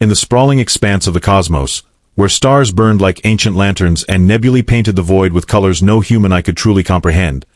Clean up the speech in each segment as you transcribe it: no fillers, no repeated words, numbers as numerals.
In the sprawling expanse of the cosmos, where stars burned like ancient lanterns and nebulae painted the void with colors no human eye could truly comprehend,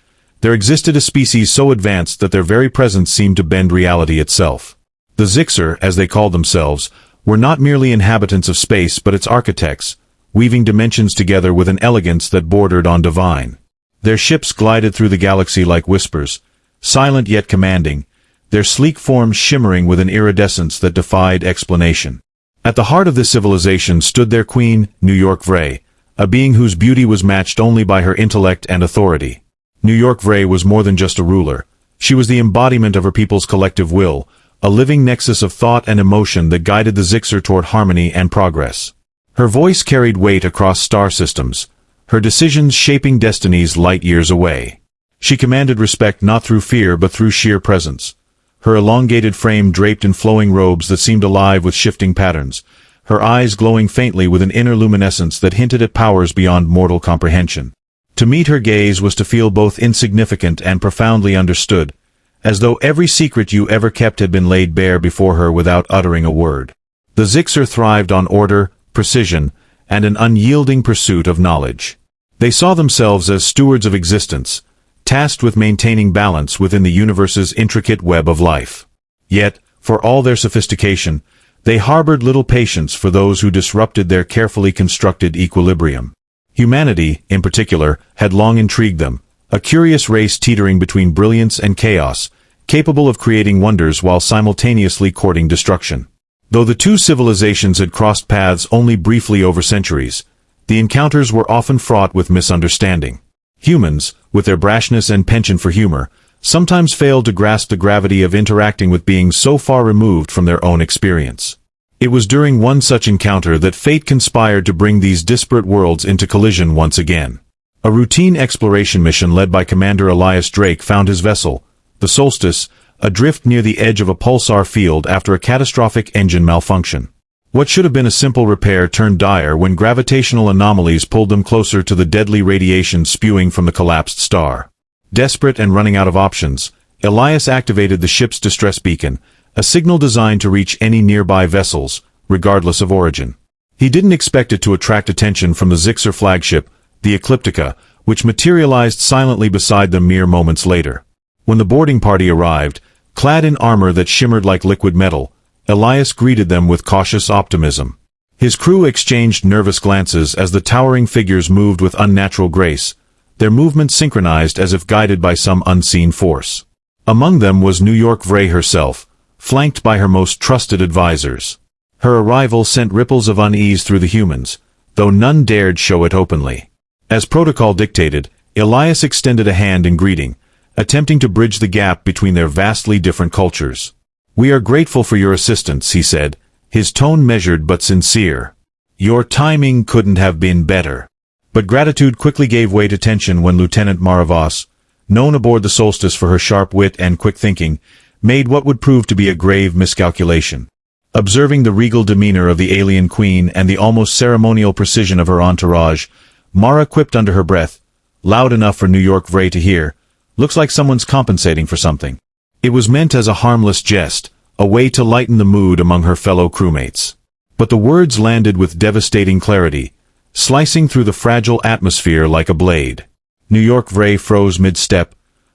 there existed a species so advanced that their very presence seemed to bend reality itself. The zixer, as they called themselves, were not merely inhabitants of space but its architects, weaving dimensions together with an elegance that bordered on divine. Their ships glided through the galaxy like whispers, silent yet commanding, their sleek forms shimmering with an iridescence that defied explanation. At the heart of this civilization stood their queen, New York Vray, a being whose beauty was matched only by her intellect and authority. New York Vray was more than just a ruler. She was the embodiment of her people's collective will, a living nexus of thought and emotion that guided the zixer toward harmony and progress. Her voice carried weight across star systems, her decisions shaping destinies light years away. She commanded respect not through fear but through sheer presence. Her elongated frame draped in flowing robes that seemed alive with shifting patterns, her eyes glowing faintly with an inner luminescence that hinted at powers beyond mortal comprehension. To meet her gaze was to feel both insignificant and profoundly understood, as though every secret you ever kept had been laid bare before her without uttering a word. The zixer thrived on order, precision, and an unyielding pursuit of knowledge. They saw themselves as stewards of existence, tasked with maintaining balance within the universe's intricate web of life. Yet, for all their sophistication, they harbored little patience for those who disrupted their carefully constructed equilibrium. Humanity, in particular, had long intrigued them, a curious race teetering between brilliance and chaos, capable of creating wonders while simultaneously courting destruction. Though the two civilizations had crossed paths only briefly over centuries, the encounters were often fraught with misunderstanding. Humans, with their brashness and penchant for humor, sometimes failed to grasp the gravity of interacting with beings so far removed from their own experience. It was during one such encounter that fate conspired to bring these disparate worlds into collision once again. A routine exploration mission led by Commander Elias Drake found his vessel, the Solstice, adrift near the edge of a pulsar field after a catastrophic engine malfunction. What should have been a simple repair turned dire when gravitational anomalies pulled them closer to the deadly radiation spewing from the collapsed star. Desperate and running out of options, Elias activated the ship's distress beacon, a signal designed to reach any nearby vessels, regardless of origin. He didn't expect it to attract attention from the zixer flagship, the Ecliptica, which materialized silently beside them mere moments later. When the boarding party arrived, clad in armor that shimmered like liquid metal, Elias greeted them with cautious optimism. His crew exchanged nervous glances as the towering figures moved with unnatural grace, their movements synchronized as if guided by some unseen force. Among them was New York Vray herself, flanked by her most trusted advisors. Her arrival sent ripples of unease through the humans, though none dared show it openly. As protocol dictated, Elias extended a hand in greeting, attempting to bridge the gap between their vastly different cultures. "We are grateful for your assistance," he said, his tone measured but sincere. "Your timing couldn't have been better." But gratitude quickly gave way to tension when Lieutenant Maravas, known aboard the Solstice for her sharp wit and quick thinking, made what would prove to be a grave miscalculation. Observing the regal demeanor of the alien queen and the almost ceremonial precision of her entourage, Mara quipped under her breath, loud enough for New York Vray to hear, "Looks like someone's compensating for something." It was meant as a harmless jest, a way to lighten the mood among her fellow crewmates. But the words landed with devastating clarity, slicing through the fragile atmosphere like a blade. New York Vray froze mid-step,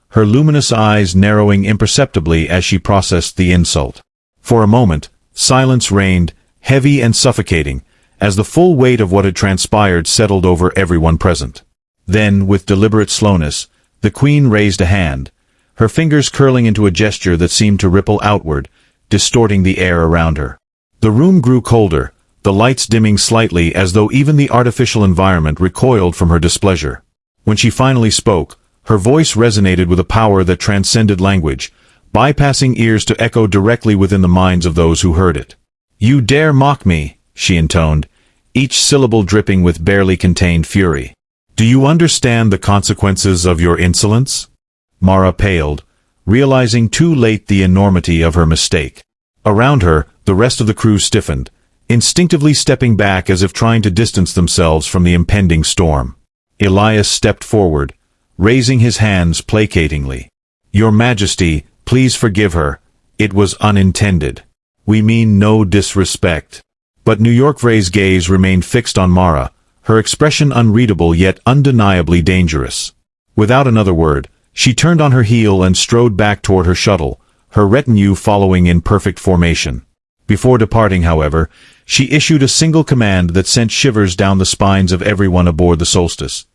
her luminous eyes narrowing imperceptibly as she processed the insult. For a moment, silence reigned, heavy and suffocating, as the full weight of what had transpired settled over everyone present. Then, with deliberate slowness, the Queen raised a hand, her fingers curling into a gesture that seemed to ripple outward, distorting the air around her. The room grew colder, the lights dimming slightly as though even the artificial environment recoiled from her displeasure. When she finally spoke, her voice resonated with a power that transcended language, bypassing ears to echo directly within the minds of those who heard it. "You dare mock me," she intoned, each syllable dripping with barely contained fury. "Do you understand the consequences of your insolence?" Mara paled, realizing too late the enormity of her mistake. Around her, the rest of the crew stiffened, instinctively stepping back as if trying to distance themselves from the impending storm. Elias stepped forward, raising his hands placatingly. "Your Majesty, please forgive her. It was unintended. We mean no disrespect." But New York Ray's gaze remained fixed on Mara, her expression unreadable yet undeniably dangerous. Without another word, she turned on her heel and strode back toward her shuttle, her retinue following in perfect formation. Before departing, however, she issued a single command that sent shivers down the spines of everyone aboard the Solstice.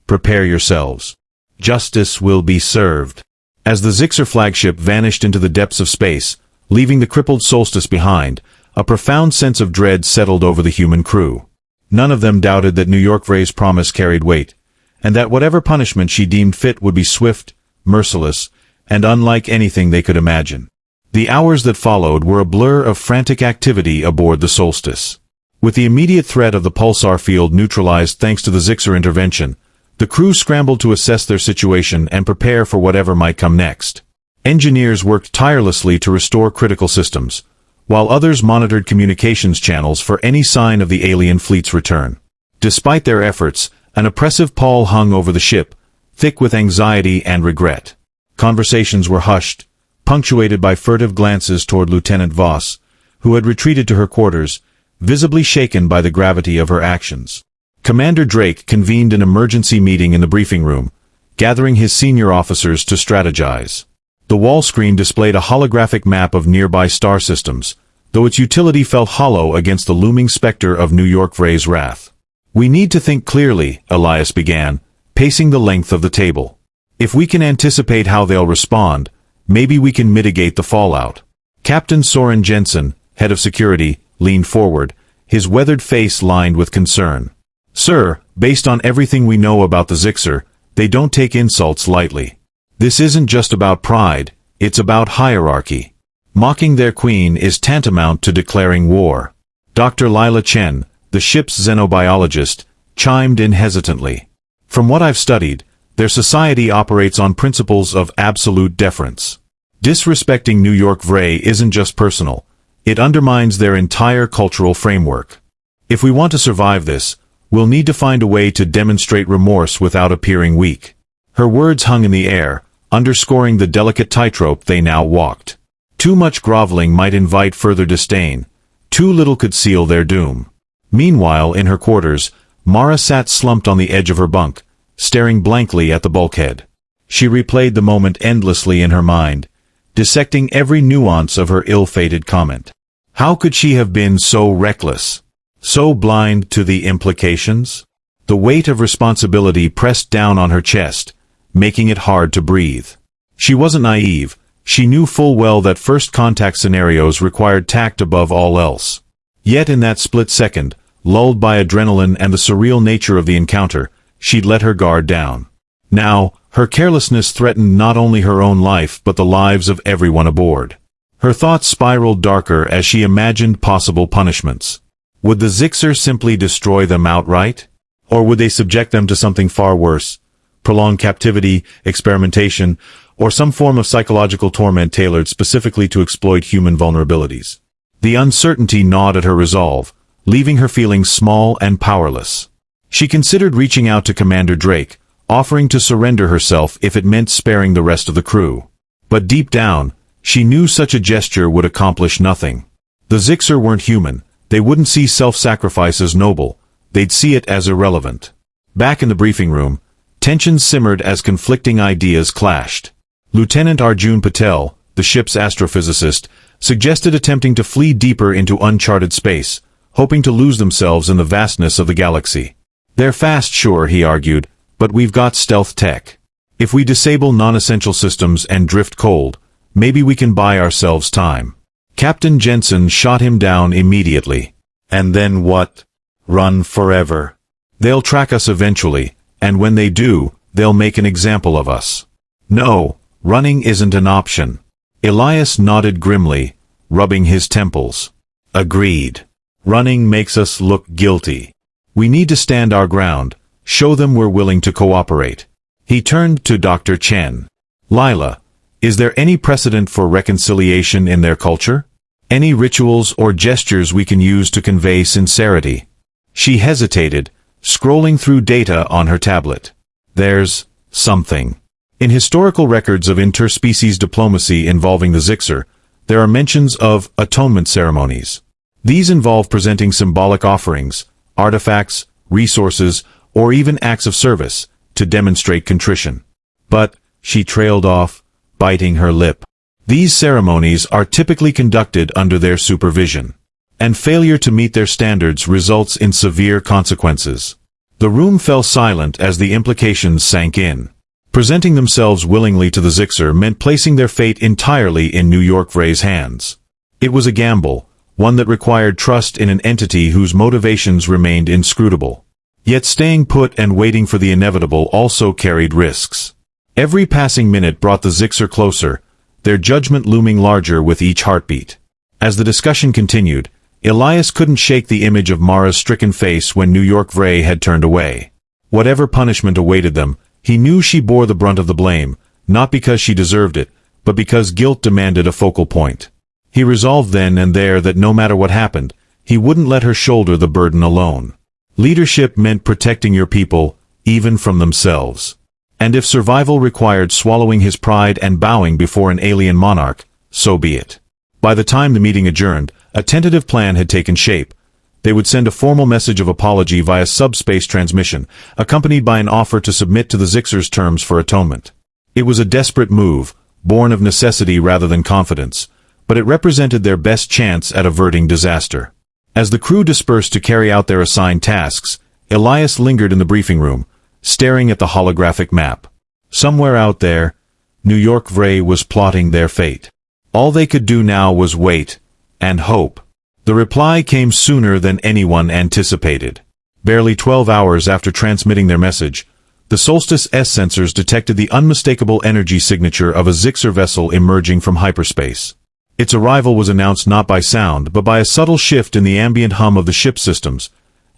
Prepare yourselves. Justice will be served. As the Zixer flagship vanished into the depths of space, leaving the crippled Solstice behind, a profound sense of dread settled over the human crew. None of them doubted that New York Ray's promise carried weight, and that whatever punishment she deemed fit would be swift, merciless, and unlike anything they could imagine. The hours that followed were a blur of frantic activity aboard the Solstice. With the immediate threat of the pulsar field neutralized thanks to the Zixer intervention, the crew scrambled to assess their situation and prepare for whatever might come next. Engineers worked tirelessly to restore critical systems, while others monitored communications channels for any sign of the alien fleet's return. Despite their efforts, an oppressive pall hung over the ship, thick with anxiety and regret. Conversations were hushed, punctuated by furtive glances toward Lieutenant Voss, who had retreated to her quarters, visibly shaken by the gravity of her actions. Commander Drake convened an emergency meeting in the briefing room, gathering his senior officers to strategize. The wall screen displayed a holographic map of nearby star systems, though its utility felt hollow against the looming specter of New York Ray's wrath. "We need to think clearly," Elias began, pacing the length of the table. "If we can anticipate how they'll respond, maybe we can mitigate the fallout." Captain Soren Jensen, head of security, leaned forward, his weathered face lined with concern. "Sir, based on everything we know about the Zixer, they don't take insults lightly. This isn't just about pride, it's about hierarchy. Mocking their queen is tantamount to declaring war." Dr. Lila Chen, the ship's xenobiologist, chimed in hesitantly. "From what I've studied, their society operates on principles of absolute deference. Disrespecting New York Ray isn't just personal, it undermines their entire cultural framework. If we want to survive this, we'll need to find a way to demonstrate remorse without appearing weak." Her words hung in the air, underscoring the delicate tightrope they now walked. Too much groveling might invite further disdain, too little could seal their doom. Meanwhile, in her quarters, Mara sat slumped on the edge of her bunk, staring blankly at the bulkhead. She replayed the moment endlessly in her mind, dissecting every nuance of her ill-fated comment. How could she have been so reckless? So blind to the implications? The weight of responsibility pressed down on her chest, making it hard to breathe. She wasn't naive. She knew full well that first contact scenarios required tact above all else. Yet in that split second, lulled by adrenaline and the surreal nature of the encounter, she'd let her guard down. Now, her carelessness threatened not only her own life but the lives of everyone aboard. Her thoughts spiraled darker as she imagined possible punishments. Would the Zixer simply destroy them outright? Or would they subject them to something far worse? Prolonged captivity, experimentation, or some form of psychological torment tailored specifically to exploit human vulnerabilities. The uncertainty gnawed at her resolve, leaving her feeling small and powerless. She considered reaching out to Commander Drake, offering to surrender herself if it meant sparing the rest of the crew. But deep down, she knew such a gesture would accomplish nothing. The Zixer weren't human. They wouldn't see self-sacrifice as noble. They'd see it as irrelevant. Back in the briefing room, tensions simmered as conflicting ideas clashed. Lieutenant Arjun Patel, the ship's astrophysicist, suggested attempting to flee deeper into uncharted space, hoping to lose themselves in the vastness of the galaxy. "They're fast, sure," he argued, "but we've got stealth tech. If we disable non-essential systems and drift cold, maybe we can buy ourselves time." Captain Jensen shot him down immediately. "And then what? Run forever? They'll track us eventually, and when they do, they'll make an example of us. No, running isn't an option." Elias nodded grimly, rubbing his temples. "Agreed. Running makes us look guilty. We need to stand our ground, show them we're willing to cooperate." He turned to Dr. Chen. "Lila, is there any precedent for reconciliation in their culture? Any rituals or gestures we can use to convey sincerity?" She hesitated, scrolling through data on her tablet. "There's something. In historical records of interspecies diplomacy involving the Zixer, there are mentions of atonement ceremonies. These involve presenting symbolic offerings, artifacts, resources, or even acts of service, to demonstrate contrition. But, she trailed off, biting her lip. These ceremonies are typically conducted under their supervision, and failure to meet their standards results in severe consequences. The room fell silent as the implications sank in. Presenting themselves willingly to the zixer meant placing their fate entirely in New York Vray's hands. It was a gamble, one that required trust in an entity whose motivations remained inscrutable. Yet staying put and waiting for the inevitable also carried risks. Every passing minute brought the zixer closer, their judgment looming larger with each heartbeat. As the discussion continued, Elias couldn't shake the image of Mara's stricken face when New York Vray had turned away. Whatever punishment awaited them, he knew she bore the brunt of the blame, not because she deserved it, but because guilt demanded a focal point. He resolved then and there that no matter what happened, he wouldn't let her shoulder the burden alone. Leadership meant protecting your people, even from themselves. And if survival required swallowing his pride and bowing before an alien monarch, so be it. By the time the meeting adjourned, a tentative plan had taken shape. They would send a formal message of apology via subspace transmission, accompanied by an offer to submit to the zixer's terms for atonement. It was a desperate move, born of necessity rather than confidence, but it represented their best chance at averting disaster. As the crew dispersed to carry out their assigned tasks, Elias lingered in the briefing room, staring at the holographic map. Somewhere out there, New York Vray was plotting their fate. All they could do now was wait, and hope. The reply came sooner than anyone anticipated. Barely 12 hours after transmitting their message, the Solstice S sensors detected the unmistakable energy signature of a zixer vessel emerging from hyperspace. Its arrival was announced not by sound, but by a subtle shift in the ambient hum of the ship's systems,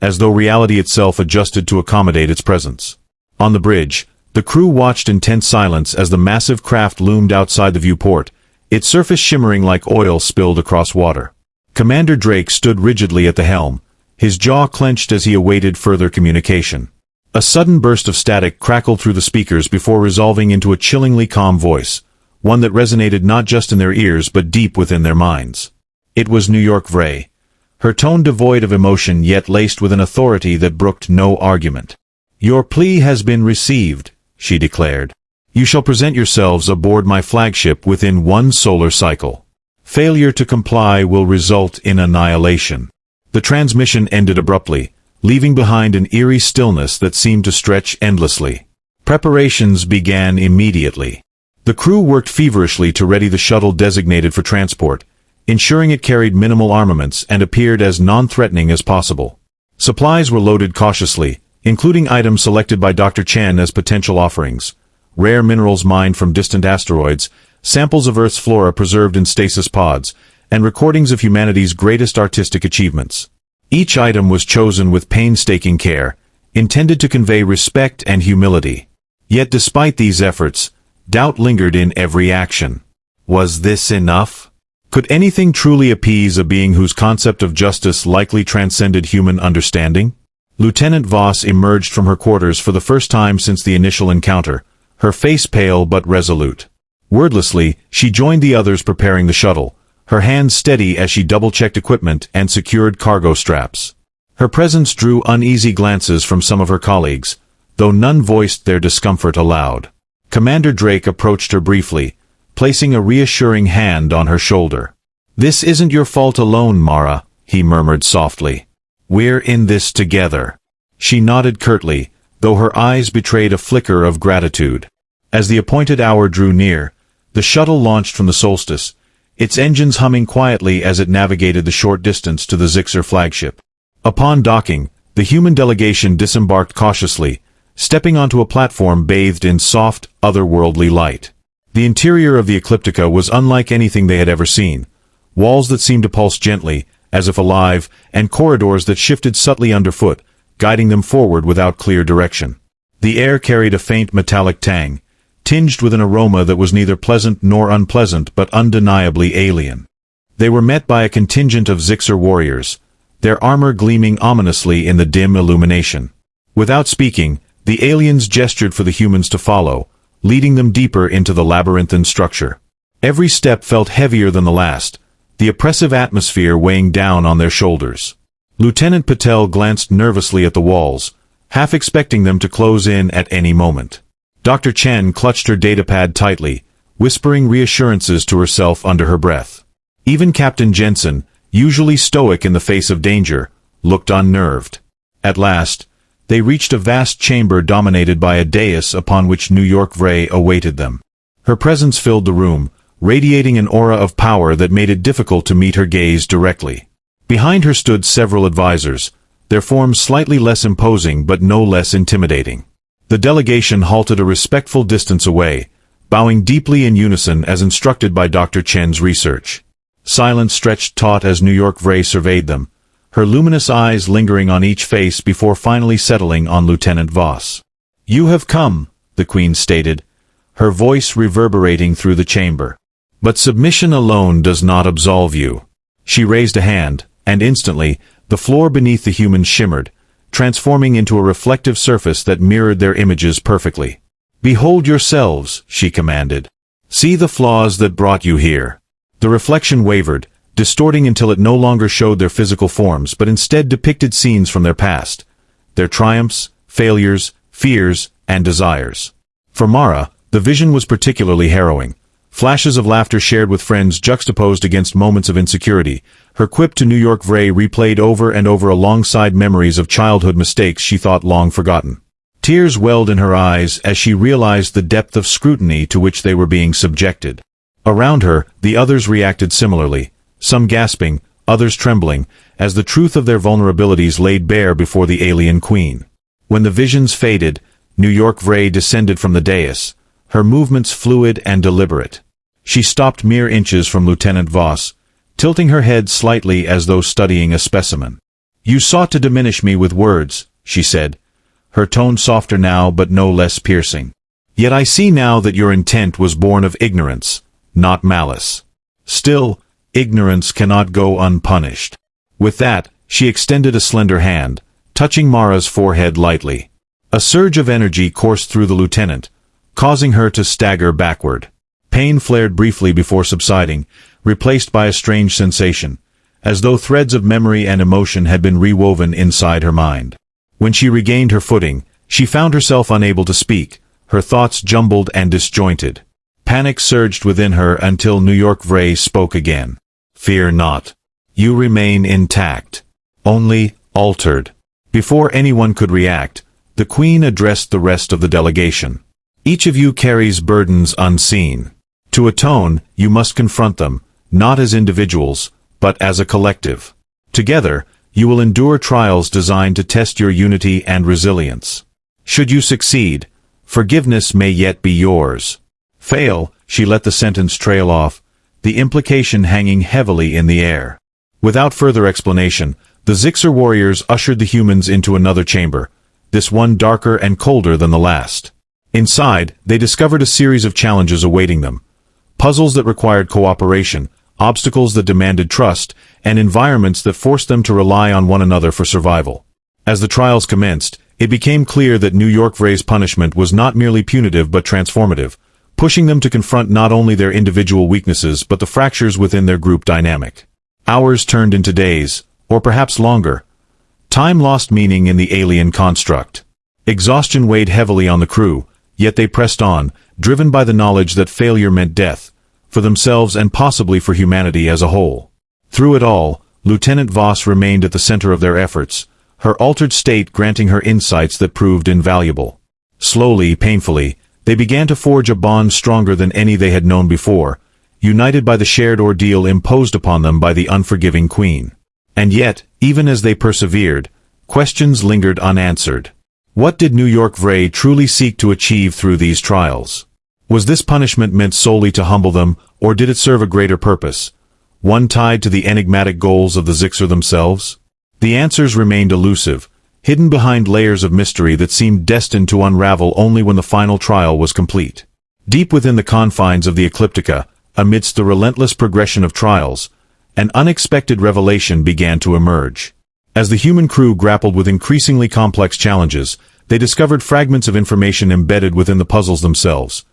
as though reality itself adjusted to accommodate its presence. On the bridge, the crew watched in tense silence as the massive craft loomed outside the viewport, its surface shimmering like oil spilled across water. Commander Drake stood rigidly at the helm, his jaw clenched as he awaited further communication. A sudden burst of static crackled through the speakers before resolving into a chillingly calm voice, one that resonated not just in their ears but deep within their minds. It was New York Vray, her tone devoid of emotion yet laced with an authority that brooked no argument. "Your plea has been received," she declared. "You shall present yourselves aboard my flagship within 1 solar cycle. Failure to comply will result in annihilation." The transmission ended abruptly, leaving behind an eerie stillness that seemed to stretch endlessly. Preparations began immediately. The crew worked feverishly to ready the shuttle designated for transport, ensuring it carried minimal armaments and appeared as non-threatening as possible. Supplies were loaded cautiously, including items selected by Dr. Chen as potential offerings, rare minerals mined from distant asteroids, samples of Earth's flora preserved in stasis pods, and recordings of humanity's greatest artistic achievements. Each item was chosen with painstaking care, intended to convey respect and humility. Yet despite these efforts, doubt lingered in every action. Was this enough? Could anything truly appease a being whose concept of justice likely transcended human understanding? Lieutenant Voss emerged from her quarters for the first time since the initial encounter, her face pale but resolute. Wordlessly, she joined the others preparing the shuttle, her hands steady as she double-checked equipment and secured cargo straps. Her presence drew uneasy glances from some of her colleagues, though none voiced their discomfort aloud. Commander Drake approached her briefly, placing a reassuring hand on her shoulder. "This isn't your fault alone, Mara," he murmured softly. "We're in this together." She nodded curtly, though her eyes betrayed a flicker of gratitude. As the appointed hour drew near, the shuttle launched from the Solstice, its engines humming quietly as it navigated the short distance to the zixer flagship. Upon docking, the human delegation disembarked cautiously, stepping onto a platform bathed in soft, otherworldly light. The interior of the ecliptica was unlike anything they had ever seen. Walls that seemed to pulse gently, as if alive, and corridors that shifted subtly underfoot, guiding them forward without clear direction. The air carried a faint metallic tang, tinged with an aroma that was neither pleasant nor unpleasant but undeniably alien. They were met by a contingent of zixer warriors, their armor gleaming ominously in the dim illumination. Without speaking, the aliens gestured for the humans to follow, leading them deeper into the labyrinthine structure. Every step felt heavier than the last, the oppressive atmosphere weighing down on their shoulders. Lieutenant Patel glanced nervously at the walls, half expecting them to close in at any moment. Dr. Chen clutched her datapad tightly, whispering reassurances to herself under her breath. Even Captain Jensen, usually stoic in the face of danger, looked unnerved. At last, they reached a vast chamber dominated by a dais upon which New York Vray awaited them. Her presence filled the room, radiating an aura of power that made it difficult to meet her gaze directly. Behind her stood several advisors, their forms slightly less imposing but no less intimidating. The delegation halted a respectful distance away, bowing deeply in unison as instructed by Dr. Chen's research. Silence stretched taut as New York Vray surveyed them, her luminous eyes lingering on each face before finally settling on Lieutenant Voss. "You have come," the Queen stated, her voice reverberating through the chamber. "But submission alone does not absolve you." She raised a hand, and instantly, the floor beneath the humans shimmered, transforming into a reflective surface that mirrored their images perfectly. "Behold yourselves," she commanded. "See the flaws that brought you here." The reflection wavered, distorting until it no longer showed their physical forms but instead depicted scenes from their past, their triumphs, failures, fears, and desires. For Mara, the vision was particularly harrowing. Flashes of laughter shared with friends juxtaposed against moments of insecurity, her quip to New York Vray replayed over and over alongside memories of childhood mistakes she thought long forgotten. Tears welled in her eyes as she realized the depth of scrutiny to which they were being subjected. Around her, the others reacted similarly, some gasping, others trembling, as the truth of their vulnerabilities laid bare before the alien queen. When the visions faded, New York Vray descended from the dais, her movements fluid and deliberate. She stopped mere inches from Lieutenant Voss, tilting her head slightly as though studying a specimen. "You sought to diminish me with words," she said, her tone softer now but no less piercing. "Yet I see now that your intent was born of ignorance, not malice. Still, ignorance cannot go unpunished." With that, she extended a slender hand, touching Mara's forehead lightly. A surge of energy coursed through the lieutenant, causing her to stagger backward. Pain flared briefly before subsiding, replaced by a strange sensation, as though threads of memory and emotion had been rewoven inside her mind. When she regained her footing, she found herself unable to speak, her thoughts jumbled and disjointed. Panic surged within her until New York Vray spoke again. "Fear not. You remain intact. Only altered." Before anyone could react, the Queen addressed the rest of the delegation. "Each of you carries burdens unseen. To atone, you must confront them, not as individuals, but as a collective. Together, you will endure trials designed to test your unity and resilience. Should you succeed, forgiveness may yet be yours. Fail," she let the sentence trail off, the implication hanging heavily in the air. Without further explanation, the Zixer warriors ushered the humans into another chamber, this one darker and colder than the last. Inside, they discovered a series of challenges awaiting them. Puzzles that required cooperation, obstacles that demanded trust, and environments that forced them to rely on one another for survival. As the trials commenced, it became clear that New York Vray's punishment was not merely punitive but transformative, pushing them to confront not only their individual weaknesses but the fractures within their group dynamic. Hours turned into days, or perhaps longer. Time lost meaning in the alien construct. Exhaustion weighed heavily on the crew, yet they pressed on, driven by the knowledge that failure meant death, for themselves and possibly for humanity as a whole. Through it all, Lieutenant Voss remained at the center of their efforts, her altered state granting her insights that proved invaluable. Slowly, painfully, they began to forge a bond stronger than any they had known before, united by the shared ordeal imposed upon them by the unforgiving Queen. And yet, even as they persevered, questions lingered unanswered. What did New York Vray truly seek to achieve through these trials? Was this punishment meant solely to humble them, or did it serve a greater purpose, one tied to the enigmatic goals of the Zixer themselves? The answers remained elusive, hidden behind layers of mystery that seemed destined to unravel only when the final trial was complete. Deep within the confines of the ecliptica, amidst the relentless progression of trials, an unexpected revelation began to emerge. As the human crew grappled with increasingly complex challenges, they discovered fragments of information embedded within the puzzles themselves.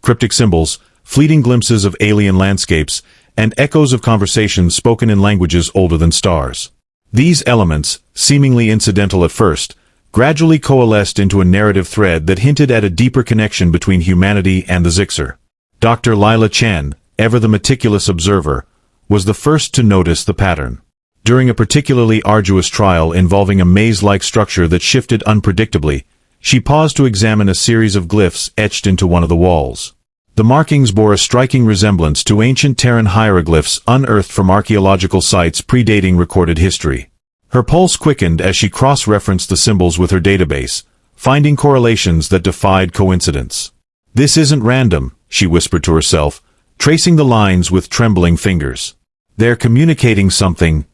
Cryptic symbols, fleeting glimpses of alien landscapes, and echoes of conversations spoken in languages older than stars. These elements, seemingly incidental at first, gradually coalesced into a narrative thread that hinted at a deeper connection between humanity and the zixer. Dr. Lila Chen, ever the meticulous observer, was the first to notice the pattern. During a particularly arduous trial involving a maze-like structure that shifted unpredictably, she paused to examine a series of glyphs etched into one of the walls. The markings bore a striking resemblance to ancient Terran hieroglyphs unearthed from archaeological sites predating recorded history. Her pulse quickened as she cross-referenced the symbols with her database, finding correlations that defied coincidence. "This isn't random," she whispered to herself, tracing the lines with trembling fingers. "They're communicating something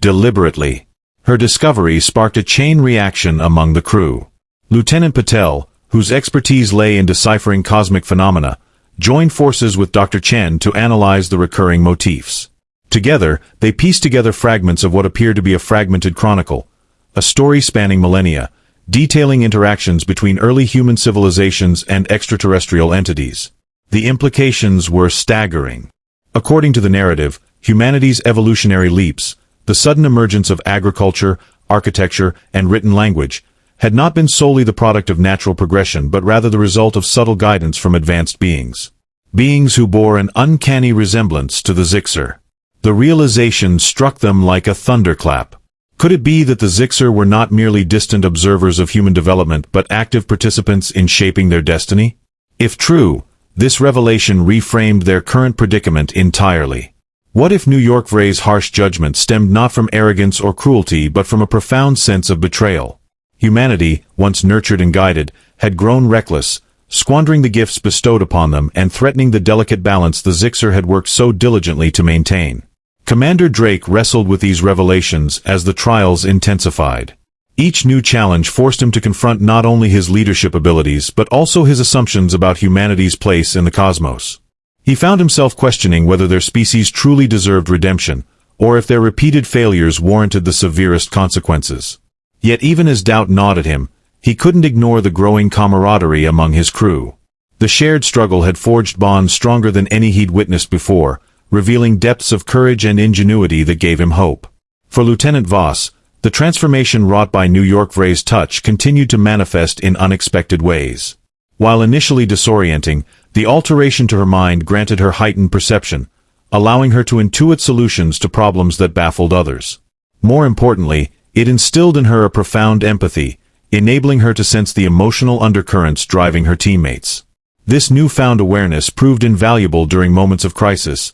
deliberately." Her discovery sparked a chain reaction among the crew. Lieutenant Patel, whose expertise lay in deciphering cosmic phenomena, joined forces with Dr. Chen to analyze the recurring motifs. Together, they pieced together fragments of what appeared to be a fragmented chronicle, a story spanning millennia, detailing interactions between early human civilizations and extraterrestrial entities. The implications were staggering. According to the narrative, humanity's evolutionary leaps, the sudden emergence of agriculture, architecture, and written language, had not been solely the product of natural progression but rather the result of subtle guidance from advanced beings. Beings who bore an uncanny resemblance to the zixer. The realization struck them like a thunderclap. Could it be that the zixer were not merely distant observers of human development but active participants in shaping their destiny? If true, this revelation reframed their current predicament entirely. What if New York Vray's harsh judgment stemmed not from arrogance or cruelty but from a profound sense of betrayal? Humanity, once nurtured and guided, had grown reckless, squandering the gifts bestowed upon them and threatening the delicate balance the zixer had worked so diligently to maintain. Commander Drake wrestled with these revelations as the trials intensified. Each new challenge forced him to confront not only his leadership abilities but also his assumptions about humanity's place in the cosmos. He found himself questioning whether their species truly deserved redemption, or if their repeated failures warranted the severest consequences. Yet even as doubt gnawed at him, he couldn't ignore the growing camaraderie among his crew. The shared struggle had forged bonds stronger than any he'd witnessed before, revealing depths of courage and ingenuity that gave him hope. For Lieutenant Voss, the transformation wrought by New York Vray's touch continued to manifest in unexpected ways. While initially disorienting, the alteration to her mind granted her heightened perception, allowing her to intuit solutions to problems that baffled others. More importantly, it instilled in her a profound empathy, enabling her to sense the emotional undercurrents driving her teammates. This newfound awareness proved invaluable during moments of crisis,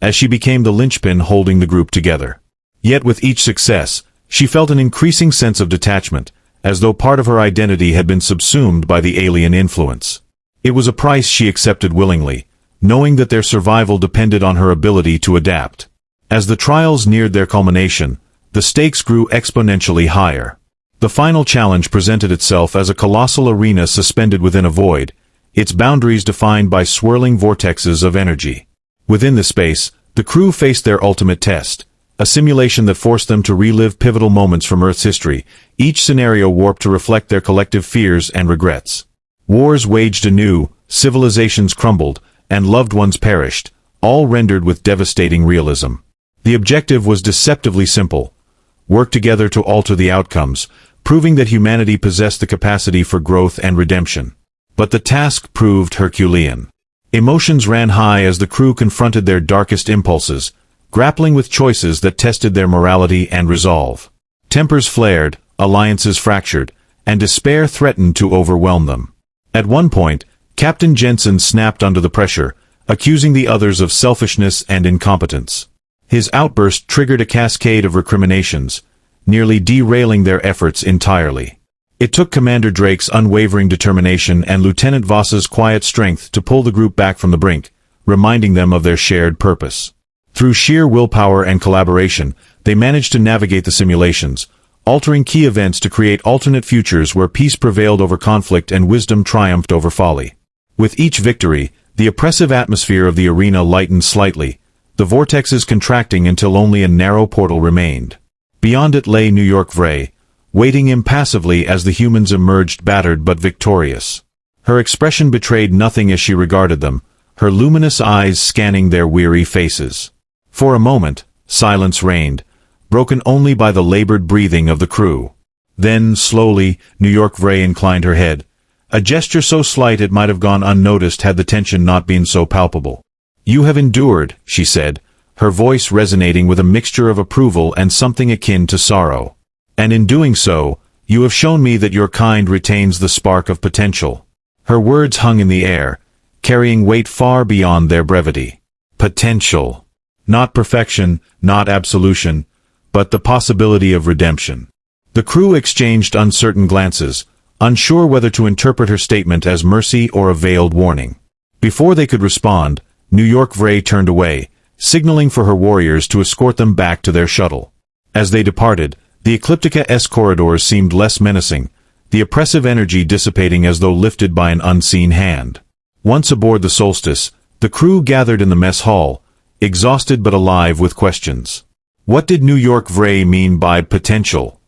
as she became the linchpin holding the group together. Yet with each success, she felt an increasing sense of detachment, as though part of her identity had been subsumed by the alien influence. It was a price she accepted willingly, knowing that their survival depended on her ability to adapt. As the trials neared their culmination, the stakes grew exponentially higher. The final challenge presented itself as a colossal arena suspended within a void, its boundaries defined by swirling vortexes of energy. Within the space, the crew faced their ultimate test, a simulation that forced them to relive pivotal moments from Earth's history, each scenario warped to reflect their collective fears and regrets. Wars waged anew, civilizations crumbled, and loved ones perished, all rendered with devastating realism. The objective was deceptively simple: work together to alter the outcomes, proving that humanity possessed the capacity for growth and redemption. But the task proved Herculean. Emotions ran high as the crew confronted their darkest impulses, grappling with choices that tested their morality and resolve. Tempers flared, alliances fractured, and despair threatened to overwhelm them. At one point, Captain Jensen snapped under the pressure, accusing the others of selfishness and incompetence. His outburst triggered a cascade of recriminations, nearly derailing their efforts entirely. It took Commander Drake's unwavering determination and Lieutenant Voss's quiet strength to pull the group back from the brink, reminding them of their shared purpose. Through sheer willpower and collaboration, they managed to navigate the simulations, altering key events to create alternate futures where peace prevailed over conflict and wisdom triumphed over folly. With each victory, the oppressive atmosphere of the arena lightened slightly, the vortexes contracting until only a narrow portal remained. Beyond it lay New York Vray, waiting impassively as the humans emerged battered but victorious. Her expression betrayed nothing as she regarded them, her luminous eyes scanning their weary faces. For a moment, silence reigned, broken only by the labored breathing of the crew. Then, slowly, New York Vray inclined her head, a gesture so slight it might have gone unnoticed had the tension not been so palpable. "You have endured," she said, her voice resonating with a mixture of approval and something akin to sorrow. "And in doing so, you have shown me that your kind retains the spark of potential." Her words hung in the air, carrying weight far beyond their brevity. Potential. Not perfection, not absolution, but the possibility of redemption. The crew exchanged uncertain glances, unsure whether to interpret her statement as mercy or a veiled warning. Before they could respond, New York Vray turned away, signaling for her warriors to escort them back to their shuttle. As they departed, the Ecliptica-S corridors seemed less menacing, the oppressive energy dissipating as though lifted by an unseen hand. Once aboard the Solstice, the crew gathered in the mess hall, exhausted but alive with questions. What did New York Vray mean by potential?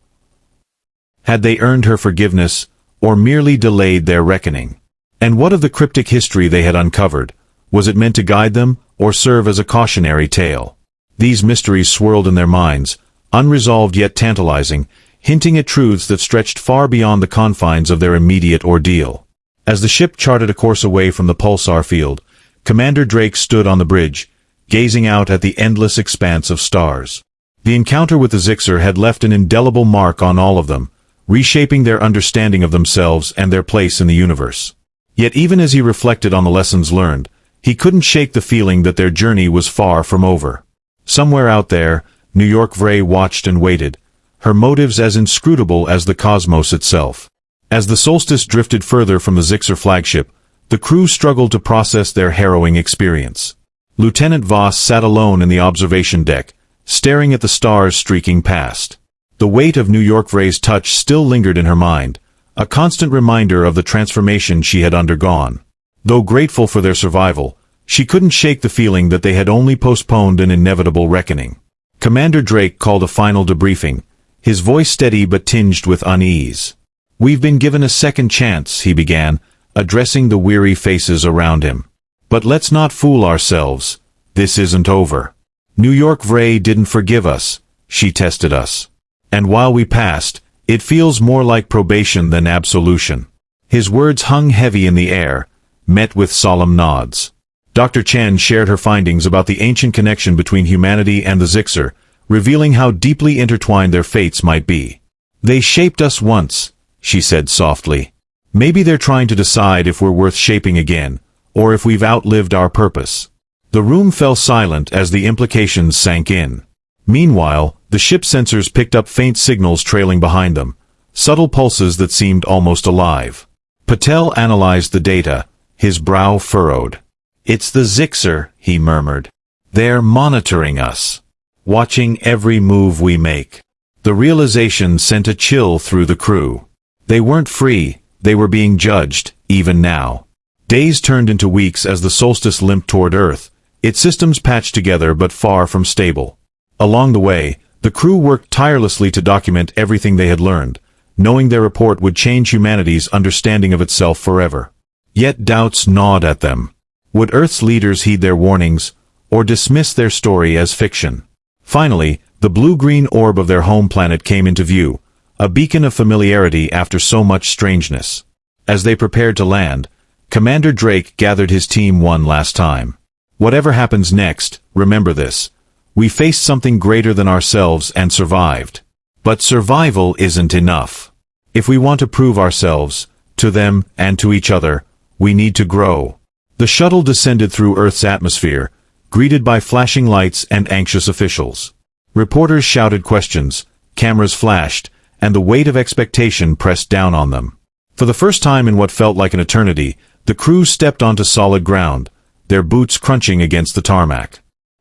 Had they earned her forgiveness, or merely delayed their reckoning? And what of the cryptic history they had uncovered? Was it meant to guide them, or serve as a cautionary tale? These mysteries swirled in their minds, unresolved yet tantalizing, hinting at truths that stretched far beyond the confines of their immediate ordeal. As the ship charted a course away from the pulsar field, Commander Drake stood on the bridge, gazing out at the endless expanse of stars. The encounter with the Zixer had left an indelible mark on all of them, reshaping their understanding of themselves and their place in the universe. Yet even as he reflected on the lessons learned, he couldn't shake the feeling that their journey was far from over. Somewhere out there, New York Vray watched and waited, her motives as inscrutable as the cosmos itself. As the Solstice drifted further from the Zixer flagship, the crew struggled to process their harrowing experience. Lieutenant Voss sat alone in the observation deck, staring at the stars streaking past. The weight of New York Vray's touch still lingered in her mind, a constant reminder of the transformation she had undergone. Though grateful for their survival, she couldn't shake the feeling that they had only postponed an inevitable reckoning. Commander Drake called a final debriefing, his voice steady but tinged with unease. "We've been given a second chance," he began, addressing the weary faces around him. "But let's not fool ourselves. This isn't over. New York Vray didn't forgive us. She tested us. And while we passed, it feels more like probation than absolution." His words hung heavy in the air, met with solemn nods. Dr. Chen shared her findings about the ancient connection between humanity and the Zixer, revealing how deeply intertwined their fates might be. "They shaped us once," she said softly. "Maybe they're trying to decide if we're worth shaping again, or if we've outlived our purpose." The room fell silent as the implications sank in. Meanwhile, the ship's sensors picked up faint signals trailing behind them, subtle pulses that seemed almost alive. Patel analyzed the data, his brow furrowed. "It's the Zixer," he murmured. "They're monitoring us, watching every move we make." The realization sent a chill through the crew. They weren't free, they were being judged, even now. Days turned into weeks as the Solstice limped toward Earth, its systems patched together but far from stable. Along the way, the crew worked tirelessly to document everything they had learned, knowing their report would change humanity's understanding of itself forever. Yet doubts gnawed at them. Would Earth's leaders heed their warnings, or dismiss their story as fiction? Finally, the blue-green orb of their home planet came into view, a beacon of familiarity after so much strangeness. As they prepared to land, Commander Drake gathered his team one last time. "Whatever happens next, remember this. We faced something greater than ourselves and survived. But survival isn't enough. If we want to prove ourselves, to them and to each other, we need to grow." The shuttle descended through Earth's atmosphere, greeted by flashing lights and anxious officials. Reporters shouted questions, cameras flashed, and the weight of expectation pressed down on them. For the first time in what felt like an eternity, the crew stepped onto solid ground, their boots crunching against the tarmac.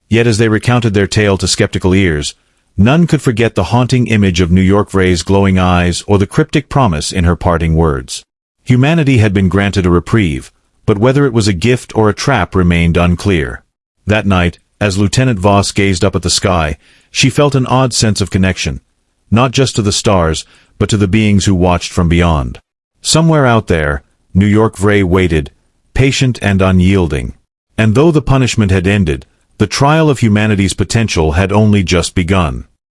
Yet as they recounted their tale to skeptical ears, none could forget the haunting image of New York Vray's glowing eyes or the cryptic promise in her parting words. Humanity had been granted a reprieve, but whether it was a gift or a trap remained unclear. That night, as Lieutenant Voss gazed up at the sky, she felt an odd sense of connection, not just to the stars, but to the beings who watched from beyond. Somewhere out there, New York Vray waited, patient and unyielding. And though the punishment had ended, the trial of humanity's potential had only just begun.